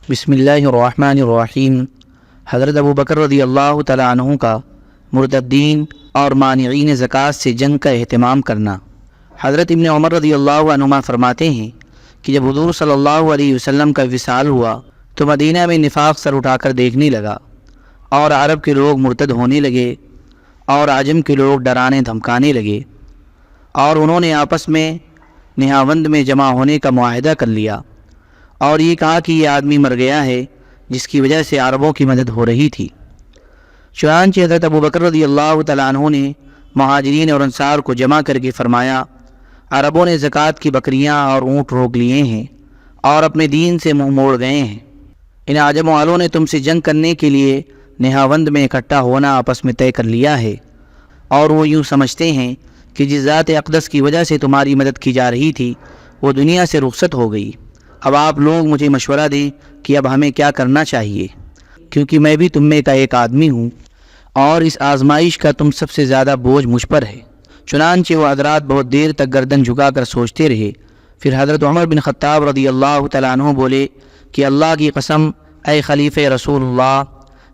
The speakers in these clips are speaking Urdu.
بسم اللہ الرحمن الرحیم۔ حضرت ابو بکر رضی اللہ تعالیٰ عنہ کا مرتدین اور مانعین زکوٰۃ سے جنگ کا اہتمام کرنا۔ حضرت ابن عمر رضی اللہ عنہما فرماتے ہیں کہ جب حضور صلی اللہ علیہ وسلم کا وصال ہوا تو مدینہ میں نفاق سر اٹھا کر دیکھنے لگا، اور عرب کے لوگ مرتد ہونے لگے اور عجم کے لوگ ڈرانے دھمکانے لگے، اور انہوں نے آپس میں نہاوند میں جمع ہونے کا معاہدہ کر لیا اور یہ کہا کہ یہ آدمی مر گیا ہے جس کی وجہ سے عربوں کی مدد ہو رہی تھی۔ چنانچہ حضرت ابو بکر رضی اللہ تعالیٰ عنہ نے مہاجرین اور انصار کو جمع کر کے فرمایا، عربوں نے زکوٰۃ کی بکریاں اور اونٹ روک لیے ہیں اور اپنے دین سے منہ موڑ گئے ہیں۔ ان عجم والوں نے تم سے جنگ کرنے کے لیے نہاوند میں اکٹھا ہونا آپس میں طے کر لیا ہے، اور وہ یوں سمجھتے ہیں کہ جس ذات اقدس کی وجہ سے تمہاری مدد کی جا رہی تھی وہ دنیا سے رخصت ہو گئی۔ اب آپ لوگ مجھے مشورہ دیں کہ اب ہمیں کیا کرنا چاہیے، کیونکہ میں بھی تم میں کا ایک آدمی ہوں اور اس آزمائش کا تم سب سے زیادہ بوجھ مجھ پر ہے۔ چنانچہ وہ حضرات بہت دیر تک گردن جھکا کر سوچتے رہے۔ پھر حضرت عمر بن خطاب رضی اللہ تعالیٰ عنہ بولے کہ اللہ کی قسم اے خلیفہ رسول اللہ،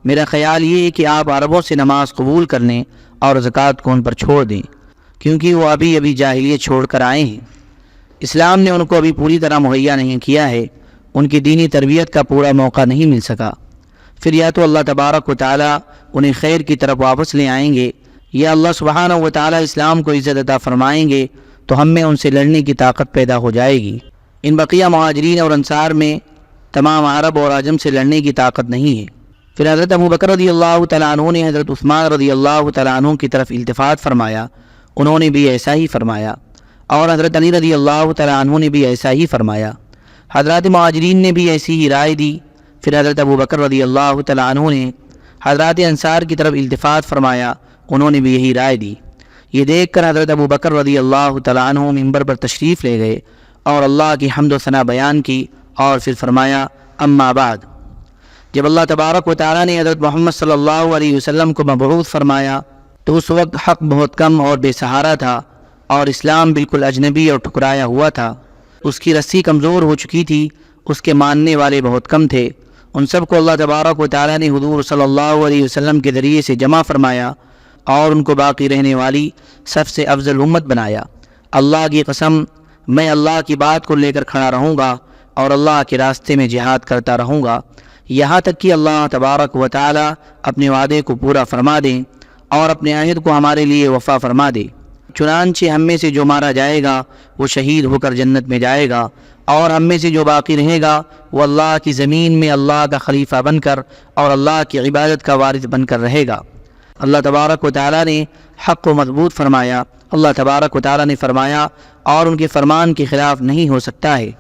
میرا خیال یہ ہے کہ آپ عربوں سے نماز قبول کر لیں اور زکوٰۃ کو ان پر چھوڑ دیں، کیونکہ وہ ابھی جاہلیت چھوڑ کر آئے ہیں۔ اسلام نے ان کو ابھی پوری طرح مہیا نہیں کیا ہے، ان کی دینی تربیت کا پورا موقع نہیں مل سکا۔ پھر یا تو اللہ تبارک و تعالیٰ انہیں خیر کی طرف واپس لے آئیں گے، یا اللہ سبحانہ و تعالیٰ اسلام کو عزت عطا فرمائیں گے تو ہم میں ان سے لڑنے کی طاقت پیدا ہو جائے گی۔ ان بقیہ مہاجرین اور انصار میں تمام عرب اور عجم سے لڑنے کی طاقت نہیں ہے۔ پھر حضرت ابو بکر رضی اللہ تعالیٰ عنہ نے حضرت عثمان رضی اللہ تعالیٰ عنہ کی طرف التفات فرمایا، انہوں نے بھی ایسا ہی فرمایا، اور حضرت علی رضی اللہ تعالیٰ عنہ نے بھی ایسا ہی فرمایا۔ حضرات مہاجرین نے بھی ایسی ہی رائے دی۔ پھر حضرت ابو بکر رضی اللہ تعالیٰ عنہ نے حضرات انصار کی طرف التفات فرمایا، انہوں نے بھی یہی رائے دی۔ یہ دیکھ کر حضرت ابو بکر رضی اللہ تعالیٰ عنہ ممبر پر تشریف لے گئے اور اللہ کی حمد و ثنا بیان کی، اور پھر فرمایا، اما بعد، جب اللہ تبارک و تعالیٰ نے حضرت محمد صلی اللہ علیہ وسلم کو مبعوث فرمایا تو اس وقت حق بہت کم اور بے سہارا تھا، اور اسلام بالکل اجنبی اور ٹھکرایا ہوا تھا۔ اس کی رسی کمزور ہو چکی تھی، اس کے ماننے والے بہت کم تھے۔ ان سب کو اللہ تبارک و تعالیٰ نے حضور صلی اللہ علیہ وسلم کے ذریعے سے جمع فرمایا اور ان کو باقی رہنے والی سب سے افضل امت بنایا۔ اللہ کی قسم، میں اللہ کی بات کو لے کر کھڑا رہوں گا اور اللہ کے راستے میں جہاد کرتا رہوں گا، یہاں تک کہ اللہ تبارک و تعالیٰ اپنے وعدے کو پورا فرما دیں اور اپنے عہد کو ہمارے لیے وفا فرما دے۔ چنانچہ ہم میں سے جو مارا جائے گا وہ شہید ہو کر جنت میں جائے گا، اور ہم میں سے جو باقی رہے گا وہ اللہ کی زمین میں اللہ کا خلیفہ بن کر اور اللہ کی عبادت کا وارث بن کر رہے گا۔ اللہ تبارک و تعالیٰ نے حق کو مضبوط فرمایا۔ اللہ تبارک و تعالیٰ نے فرمایا اور ان کے فرمان کے خلاف نہیں ہو سکتا ہے۔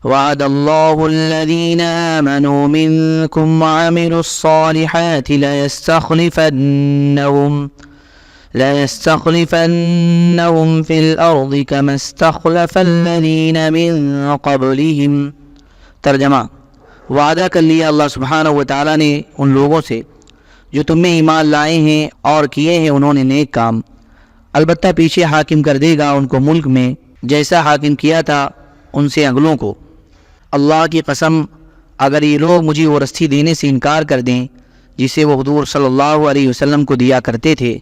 وعد اللہ الذین آمنوا منکم وعملوا الصالحات لَيَسْتَخْلِفَنَّهُمْ فِي الْأَرْضِ كَمَا اسْتَخْلَفَ الَّذِينَ مِنْ قَبْلِهِمْ۔ ترجمہ، وعدہ کر لیا اللہ سبحانہ و تعالیٰ نے ان لوگوں سے جو تم میں ایمان لائے ہیں اور کیے ہیں انہوں نے نیک کام، البتہ پیچھے حاکم کر دے گا ان کو ملک میں جیسا حاکم کیا تھا ان سے اگلوں کو۔ اللہ کی قسم، اگر یہ لوگ مجھے وہ رسی دینے سے انکار کر دیں جسے وہ حضور صلی اللہ علیہ وسلم کو دیا کرتے تھے،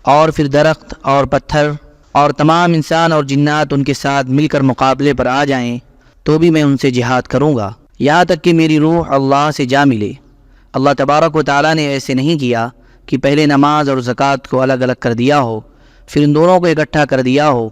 اور پھر درخت اور پتھر اور تمام انسان اور جنات ان کے ساتھ مل کر مقابلے پر آ جائیں تو بھی میں ان سے جہاد کروں گا، یہاں تک کہ میری روح اللہ سے جا ملے۔ اللہ تبارک و تعالیٰ نے ایسے نہیں کیا کہ پہلے نماز اور زکوٰۃ کو الگ الگ کر دیا ہو پھر ان دونوں کو اکٹھا کر دیا ہو،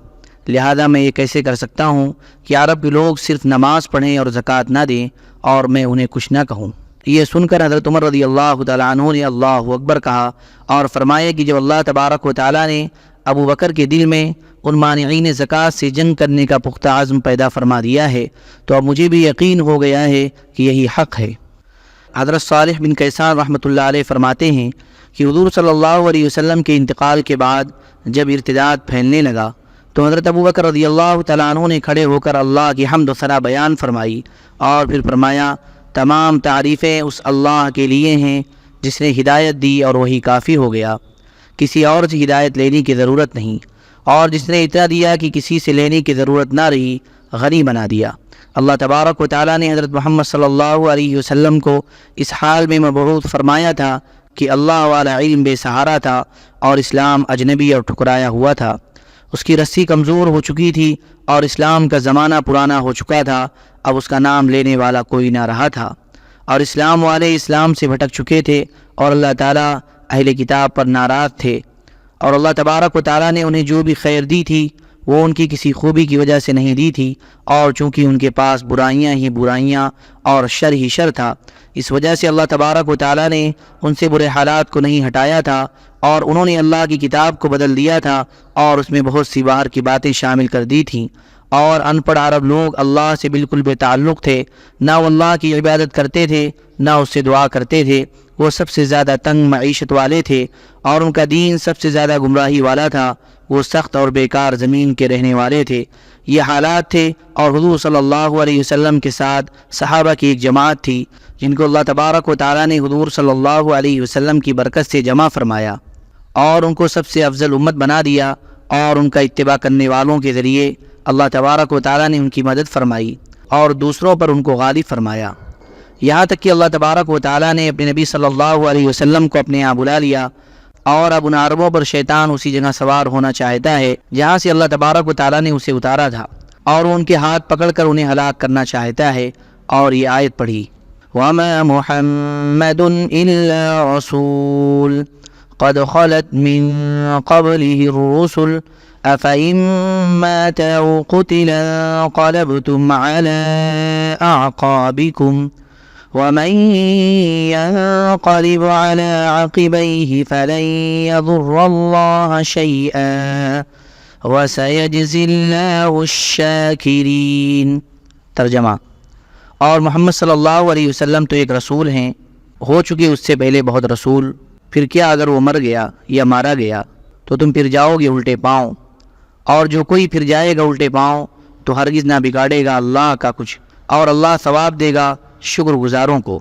لہذا میں یہ کیسے کر سکتا ہوں کہ عرب کے لوگ صرف نماز پڑھیں اور زکوٰۃ نہ دیں اور میں انہیں کچھ نہ کہوں۔ یہ سن کر حضرت عمر رضی اللہ تعالیٰ عنہ نے اللہ اکبر کہا اور فرمایا کہ جب اللہ تبارک و تعالیٰ نے ابو بکر کے دل میں ان مانعین زکوٰۃ سے جنگ کرنے کا پختہ عزم پیدا فرما دیا ہے تو اب مجھے بھی یقین ہو گیا ہے کہ یہی حق ہے۔ حضرت صالح بن کیسان رحمۃ اللہ علیہ فرماتے ہیں کہ حضور صلی اللہ علیہ وسلم کے انتقال کے بعد جب ارتداد پھیلنے لگا تو حضرت ابو بکر رضی اللہ تعالیٰ عنہ نے کھڑے ہو کر اللہ کی حمد و ثنا بیان فرمائی، اور پھر فرمایا، تمام تعریفیں اس اللہ کے لیے ہیں جس نے ہدایت دی اور وہی کافی ہو گیا، کسی اور سے ہدایت لینے کی ضرورت نہیں، اور جس نے اتنا دیا کہ کسی سے لینے کی ضرورت نہ رہی، غنی بنا دیا۔ اللہ تبارک و تعالیٰ نے حضرت محمد صلی اللہ علیہ وسلم کو اس حال میں مبعوث فرمایا تھا کہ اللہ والا علم بے سہارا تھا اور اسلام اجنبی اور ٹھکرایا ہوا تھا۔ اس کی رسی کمزور ہو چکی تھی اور اسلام کا زمانہ پرانا ہو چکا تھا، اب اس کا نام لینے والا کوئی نہ رہا تھا، اور اسلام والے اسلام سے بھٹک چکے تھے اور اللہ تعالیٰ اہل کتاب پر ناراض تھے، اور اللہ تبارک و تعالیٰ نے انہیں جو بھی خیر دی تھی وہ ان کی کسی خوبی کی وجہ سے نہیں دی تھی، اور چونکہ ان کے پاس برائیاں ہی برائیاں اور شر ہی شر تھا، اس وجہ سے اللہ تبارک و تعالیٰ نے ان سے برے حالات کو نہیں ہٹایا تھا، اور انہوں نے اللہ کی کتاب کو بدل دیا تھا اور اس میں بہت سی باہر کی باتیں شامل کر دی تھیں، اور ان پڑھ عرب لوگ اللہ سے بالکل بے تعلق تھے، نہ وہ اللہ کی عبادت کرتے تھے نہ اس سے دعا کرتے تھے، وہ سب سے زیادہ تنگ معیشت والے تھے اور ان کا دین سب سے زیادہ گمراہی والا تھا، وہ سخت اور بیکار زمین کے رہنے والے تھے۔ یہ حالات تھے، اور حضور صلی اللہ علیہ وسلم کے ساتھ صحابہ کی ایک جماعت تھی جن کو اللہ تبارک و تعالیٰ نے حضور صلی اللہ علیہ وسلم کی برکت سے جمع فرمایا اور ان کو سب سے افضل امت بنا دیا، اور ان کا اتباع کرنے والوں کے ذریعے اللہ تبارک و تعالیٰ نے ان کی مدد فرمائی اور دوسروں پر ان کو غالب فرمایا، یہاں تک کہ اللہ تبارک و تعالیٰ نے اپنے نبی صلی اللہ علیہ وسلم کو اپنے یہاں بلا لیا، اور اب ان عربوں پر شیطان اسی جگہ سوار ہونا چاہتا ہے جہاں سے اللہ تبارک و تعالیٰ نے اسے اتارا تھا، اور وہ ان کے ہاتھ پکڑ کر انہیں ہلاک کرنا چاہتا ہے، اور یہ آیت پڑھی وَمَا مُحَمَّدٌ إِلَّا رَسُولٌ قَدْ خَلَتْ مِن قَبْلِهِ الرُّسُلُ أَفَإِن مَّاتَ أَوْ قُتِلَ انقَلَبْتُمْ عَلَىٰ أَعْقَابِكُمْ وَمَن يَنقَلِبْ عَلَىٰ عَقِبَيْهِ فَلَن يَضُرَّ اللَّهَ شَيْئًا وَسَيَجْزِي اللَّهُ الشَّاكِرِينَ۔ ترجمہ: اور محمد صلی اللہ علیہ وسلم تو ایک رسول ہیں، ہو چکے اس سے پہلے بہت رسول، پھر کیا اگر وہ مر گیا یا مارا گیا تو تم پھر جاؤ گے الٹے پاؤں، اور جو کوئی پھر جائے گا الٹے پاؤں تو ہرگز نہ بگاڑے گا اللہ کا کچھ، اور اللہ ثواب دے گا شکر گزاروں کو۔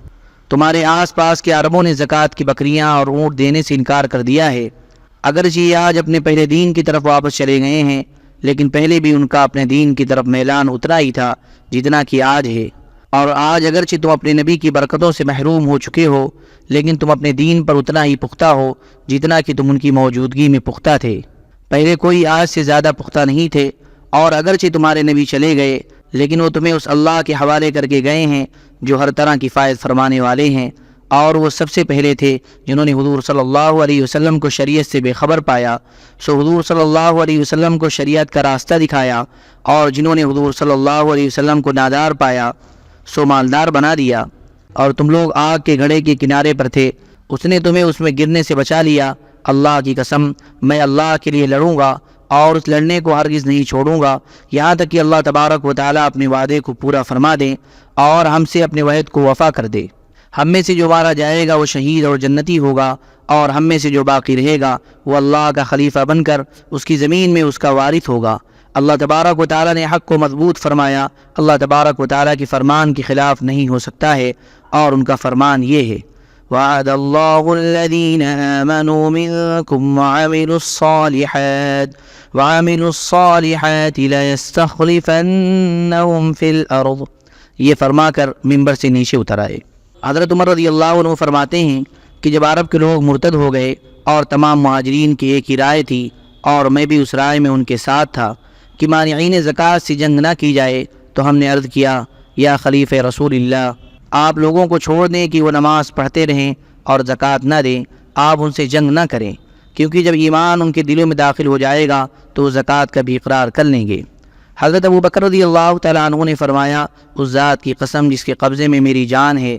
تمہارے آس پاس کے عربوں نے زکوٰۃ کی بکریاں اور اونٹ دینے سے انکار کر دیا ہے، اگرچہ یہ آج اپنے پہلے دین کی طرف واپس چلے گئے ہیں، لیکن پہلے بھی ان کا اپنے دین کی طرف میلان اترا ہی تھا جتنا کہ آج ہے، اور آج اگرچہ تم اپنے نبی کی برکتوں سے محروم ہو چکے ہو، لیکن تم اپنے دین پر اتنا ہی پختہ ہو جتنا کہ تم ان کی موجودگی میں پختہ تھے۔ پہلے کوئی آج سے زیادہ پختہ نہیں تھے، اور اگرچہ تمہارے نبی چلے گئے لیکن وہ تمہیں اس اللہ کے حوالے کر کے گئے ہیں جو ہر طرح کی فائد فرمانے والے ہیں، اور وہ سب سے پہلے تھے جنہوں نے حضور صلی اللہ علیہ وسلم کو شریعت سے بے خبر پایا، سو حضور صلی اللہ علیہ وسلم کو شریعت کا راستہ دکھایا، اور جنہوں نے حضور صلی اللہ علیہ وسلم کو نادار پایا سو مالدار بنا دیا، اور تم لوگ آگ کے گھڑے کے کنارے پر تھے، اس نے تمہیں اس میں گرنے سے بچا لیا، اللہ کی قسم میں اللہ کے لیے لڑوں گا اور اس لڑنے کو ہرگز نہیں چھوڑوں گا یہاں تک کہ اللہ تبارک و تعالیٰ اپنے وعدے کو پورا فرما دے اور ہم سے اپنے وعد کو وفا کر دے۔ ہم میں سے جو مارا جائے گا وہ شہید اور جنتی ہوگا، اور ہم میں سے جو باقی رہے گا وہ اللہ کا خلیفہ بن کر اس کی زمین میں اس کا وارث ہوگا۔ اللہ تبارک و تعالیٰ نے حق کو مضبوط فرمایا، اللہ تبارک و تعالیٰ کے فرمان کے خلاف نہیں ہو سکتا ہے، اور ان کا فرمان یہ ہے وعد اللہ الذین آمنوا منکم وعملوا الصالحات لیستخلفنہم فی الارض، یہ فرما کر منبر سے نیچے اتر آئے۔ حضرت عمر رضی اللہ عنہ فرماتے ہیں کہ جب عرب کے لوگ مرتد ہو گئے اور تمام مہاجرین کی ایک ہی رائے تھی اور میں بھی اس رائے میں ان کے ساتھ تھا کہ مانعین زکوٰۃ سے جنگ نہ کی جائے، تو ہم نے عرض کیا یا خلیفہ رسول اللہ، آپ لوگوں کو چھوڑ دیں کہ وہ نماز پڑھتے رہیں اور زکوٰۃ نہ دیں، آپ ان سے جنگ نہ کریں، کیونکہ جب ایمان ان کے دلوں میں داخل ہو جائے گا تو وہ زکوٰۃ کا بھی اقرار کر لیں گے۔ حضرت ابو بکر رضی اللہ تعالیٰ عنہ نے فرمایا اس ذات کی قسم جس کے قبضے میں میری جان ہے،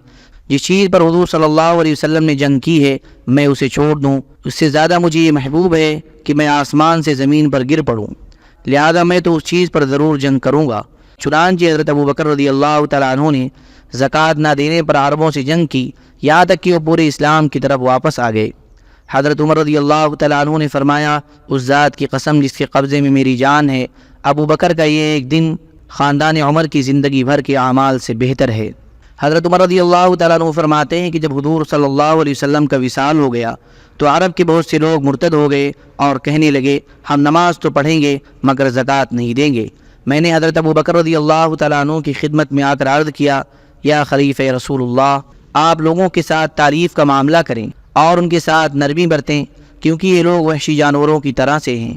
جس چیز پر حضور صلی اللہ علیہ وسلم نے جنگ کی ہے میں اسے چھوڑ دوں، اس سے زیادہ مجھے یہ محبوب ہے کہ میں آسمان سے زمین پر گر پڑوں، لہذا میں تو اس چیز پر ضرور جنگ کروں گا۔ چنانچہ حضرت ابو بکر رضی اللہ تعالیٰ عنہ نے زکوٰۃ نہ دینے پر عربوں سے جنگ کی، یہاں تک کہ وہ پورے اسلام کی طرف واپس آ گئے۔ حضرت عمر رضی اللہ تعالیٰ عنہ نے فرمایا اس ذات کی قسم جس کے قبضے میں میری جان ہے، ابو بکر کا یہ ایک دن خاندان عمر کی زندگی بھر کے اعمال سے بہتر ہے۔ حضرت عمر رضی اللہ تعالیٰ عنہ فرماتے ہیں کہ جب حضور صلی اللہ علیہ وسلم کا وصال ہو گیا تو عرب کے بہت سے لوگ مرتد ہو گئے اور کہنے لگے ہم نماز تو پڑھیں گے مگر زکوٰۃ نہیں دیں گے۔ میں نے حضرت ابو بکر رضی اللہ تعالیٰ عنہ کی خدمت میں آ کر عرض کیا، یا خلیفہ رسول اللہ، آپ لوگوں کے ساتھ تعریف کا معاملہ کریں اور ان کے ساتھ نرمی برتیں، کیونکہ یہ لوگ وحشی جانوروں کی طرح سے ہیں۔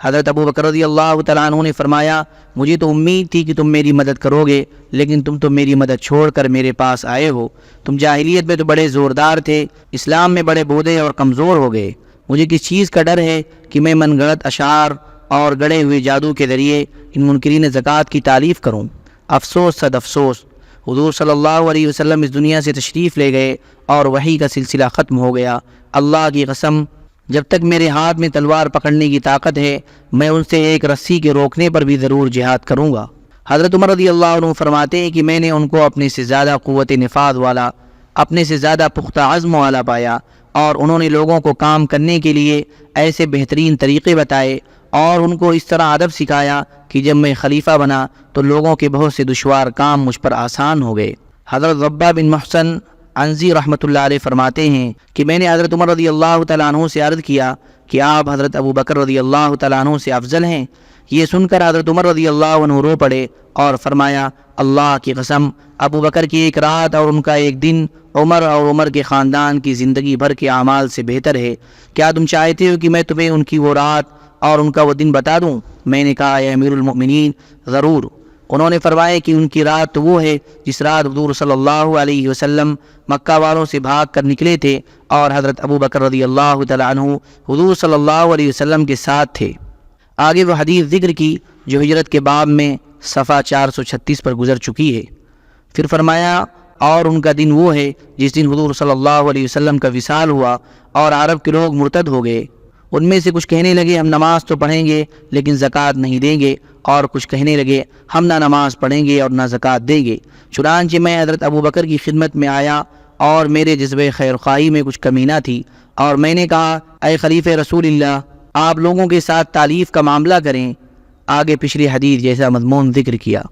حضرت ابو بکر رضی اللہ تعالیٰ عنہ نے فرمایا، مجھے تو امید تھی کہ تم میری مدد کرو گے، لیکن تم تو میری مدد چھوڑ کر میرے پاس آئے ہو۔ تم جاہلیت میں تو بڑے زوردار تھے، اسلام میں بڑے بودے اور کمزور ہو گئے۔ مجھے کس چیز کا ڈر ہے کہ میں من گڑت اشعار اور گڑے ہوئے جادو کے ذریعے ان منکرین زکوٰۃ کی تعریف کروں۔ افسوس صد افسوس، حضور صلی اللہ علیہ وسلم اس دنیا سے تشریف لے گئے اور وحی کا سلسلہ ختم ہو گیا۔ اللہ کی قسم، جب تک میرے ہاتھ میں تلوار پکڑنے کی طاقت ہے، میں ان سے ایک رسی کے روکنے پر بھی ضرور جہاد کروں گا۔ حضرت عمر رضی اللہ عنہ فرماتے ہیں کہ میں نے ان کو اپنے سے زیادہ قوت نفاذ والا، اپنے سے زیادہ پختہ عزم والا پایا، اور انہوں نے لوگوں کو کام کرنے کے لیے ایسے بہترین طریقے بتائے اور ان کو اس طرح ادب سکھایا کہ جب میں خلیفہ بنا تو لوگوں کے بہت سے دشوار کام مجھ پر آسان ہو گئے۔ حضرت ربہ بن محسن عنزی رحمۃ اللہ علیہ فرماتے ہیں کہ میں نے حضرت عمر رضی اللہ تعالیٰ عنہ سے عرض کیا کہ آپ حضرت ابو بکر رضی اللہ تعالیٰ عنہ سے افضل ہیں۔ یہ سن کر حضرت عمر رضی اللہ عنہ رو پڑے اور فرمایا، اللہ کی قسم، ابو بکر کی ایک رات اور ان کا ایک دن عمر اور عمر کے خاندان کی زندگی بھر کے اعمال سے بہتر ہے۔ کیا تم چاہتے ہو کہ میں تمہیں ان کی وہ رات اور ان کا وہ دن بتا دوں؟ میں نے کہا، اے امیر المؤمنین، ضرور۔ انہوں نے فرمایا کہ ان کی رات تو وہ ہے جس رات حضور صلی اللہ علیہ وسلم مکہ والوں سے بھاگ کر نکلے تھے اور حضرت ابو بکر رضی اللہ تعالیٰ عنہ حضور صلی اللہ علیہ وسلم کے ساتھ تھے۔ آگے وہ حدیث ذکر کی جو ہجرت کے باب میں صفحہ 436 پر گزر چکی ہے۔ پھر فرمایا، اور ان کا دن وہ ہے جس دن حضور صلی اللہ علیہ وسلم کا وصال ہوا اور عرب کے لوگ مرتد ہو گئے۔ ان میں سے کچھ کہنے لگے، ہم نماز تو پڑھیں گے لیکن زکوٰۃ نہیں دیں گے، اور کچھ کہنے لگے، ہم نہ نماز پڑھیں گے اور نہ زکوٰۃ دیں گے۔ چنانچہ میں حضرت ابو بکر کی خدمت میں آیا اور میرے جذبہ خیر خواہی میں کچھ کمی نہ تھی، اور میں نے کہا، اے خلیفہ رسول اللہ، آپ لوگوں کے ساتھ تعلیف کا معاملہ کریں۔ آگے پچھلی حدیث جیسا مضمون ذکر کیا۔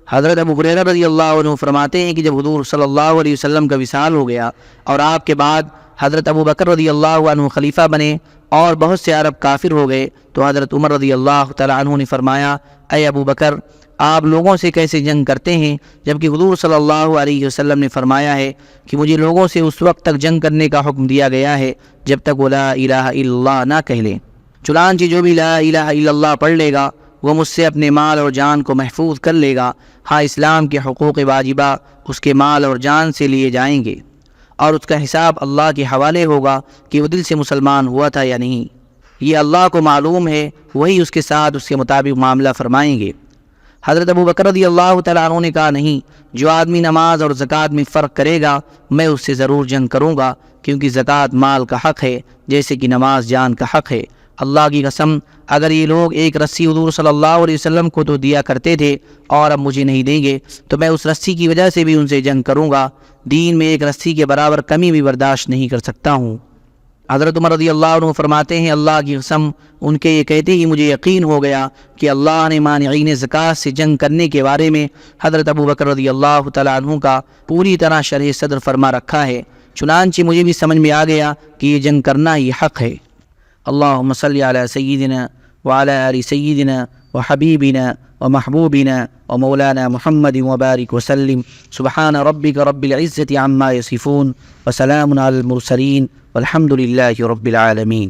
حضرت ابو ہریرہ رضی اللہ عنہ فرماتے ہیں کہ جب حضور صلی اللہ علیہ وسلم کا وصال ہو گیا اور آپ کے بعد حضرت ابو بکر رضی اللہ عنہ خلیفہ بنے اور بہت سے عرب کافر ہو گئے، تو حضرت عمر رضی اللہ تعالیٰ عنہ نے فرمایا، اے ابو بکر، آپ لوگوں سے کیسے جنگ کرتے ہیں جبکہ حضور صلی اللہ علیہ وسلم نے فرمایا ہے کہ مجھے لوگوں سے اس وقت تک جنگ کرنے کا حکم دیا گیا ہے جب تک وہ لا الہ الا اللہ نہ کہہ لیں۔ چنانچہ جو بھی لا الہ الا اللہ پڑھ لے گا وہ مجھ سے اپنے مال اور جان کو محفوظ کر لے گا۔ ہاں، اسلام کے حقوق واجبہ اس کے مال اور جان سے لیے جائیں گے اور اس کا حساب اللہ کے حوالے ہوگا کہ وہ دل سے مسلمان ہوا تھا یا نہیں۔ یہ اللہ کو معلوم ہے، وہی اس کے ساتھ اس کے مطابق معاملہ فرمائیں گے۔ حضرت ابو بکر رضی اللہ تعالیٰ عنہ نے کہا، نہیں، جو آدمی نماز اور زکوٰۃ میں فرق کرے گا میں اس سے ضرور جنگ کروں گا، کیونکہ زکوٰۃ مال کا حق ہے جیسے کہ نماز جان کا حق ہے۔ اللہ کی قسم، اگر یہ لوگ ایک رسی حضور صلی اللہ علیہ وسلم کو تو دیا کرتے تھے اور اب مجھے نہیں دیں گے تو میں اس رسی کی وجہ سے بھی ان سے جنگ کروں گا۔ دین میں ایک رسی کے برابر کمی بھی برداشت نہیں کر سکتا ہوں۔ حضرت عمر رضی اللہ عنہ فرماتے ہیں، اللہ کی قسم، ان کے یہ کہتے ہی مجھے یقین ہو گیا کہ اللہ نے مانعین زکوٰۃ سے جنگ کرنے کے بارے میں حضرت ابو بکر رضی اللہ تعالیٰ عنہ کا پوری طرح شرح صدر فرما رکھا ہے۔ چنانچہ مجھے بھی سمجھ میں آ گیا کہ یہ جنگ کرنا ہی حق ہے۔ اللہم صلی علی سیدنا وعلی آل سیدنا وحبیبنا ومحبوبنا ومولانا محمد وبارک وسلم۔ سبحان ربک رب العزة عما یصفون وسلام علی المرسلین والحمد للہ رب العالمین۔